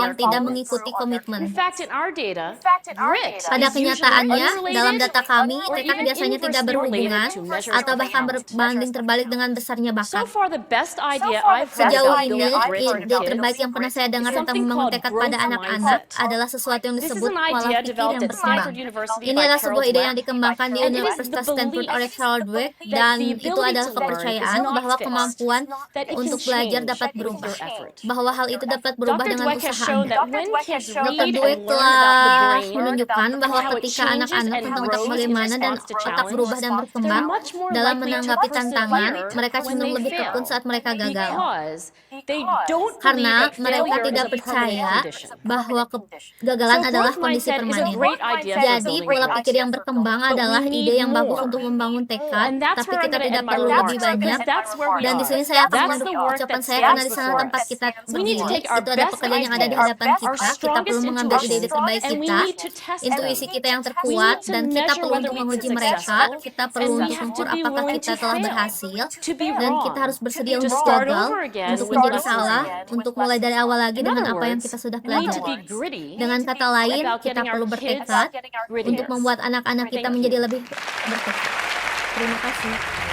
yang tidak mengikuti komitmen. In fact, in our data, grit Pada is usually kenyataannya, dalam unrelated data kami, or tekad even biasanya tidak inversely berhubungan related to measures atau of bahkan talent. berbanding terbalik dengan besarnya So bakat. far, the best idea I've heard Sejauh about ini, building grit in ide terbaik kids yang pernah saya dengar is tentang something membangun called tekad pada growth anak-anak mindset. adalah sesuatu yang This is disebut an pola idea pikir developed yang at berkembang. Stanford University Ini by adalah Carol sebuah ide yang Web, dikembangkan di and it is the Universitas Stanford oleh belief Charles Dweck, that dan the itu ability adalah to learn is kepercayaan not bahwa fixed, kemampuan that it can untuk belajar change dapat with berubah, your effort. bahwa hal itu dapat berubah Dr. dengan Dweck has usaha shown Anda. that when kids Dr. read Dweck and learn about the telah brain menunjukkan and bahwa how it ketika changes anak-anak and tentang otak grows in bagaimana dan response to otak berubah dan challenge, they're berkembang much more dalam likely to menanggapi tantangan, persevere mereka when cenderung they lebih tekun fail saat mereka gagal. because they don't believe Karena that mereka failure tidak is a permanent percaya condition. bahwa kegagalan So adalah growth kondisi mindset is a permanen. great idea for Jadi, building pola growth. pikir yang berkembang But adalah we ide need yang bagus more. untuk membangun tekad, And that's tapi where I'm kita going to tidak end my perlu lebih remarks because banyak. that's where we Dan di are. sini saya akan That's the menutup work ucapan that saya karena stands di sana before tempat us. kita We need to berdiri, take our itu ada best pekerjaan yang ada di ideas, hadapan our kita. Kita strongest perlu mengambil ide-ide intuitions, terbaik and we kita, need to test intuisi them. kita yang We terkuat, need to dan kita measure perlu whether untuk we're menguji mereka. successful, Kita perlu and we untuk have mengukur to be apakah willing kita to telah fail, berhasil, to be dan kita wrong, harus bersedia to untuk start gagal, over again untuk with menjadi lessons salah, learned. untuk mulai dari awal lagi In dengan other apa yang words, kita sudah we need to pelajari. be gritty Dengan kata lain, about kita getting our perlu kids bertekad grittier. untuk membuat anak-anak kita Thank menjadi you. lebih bertekad. Terima kasih.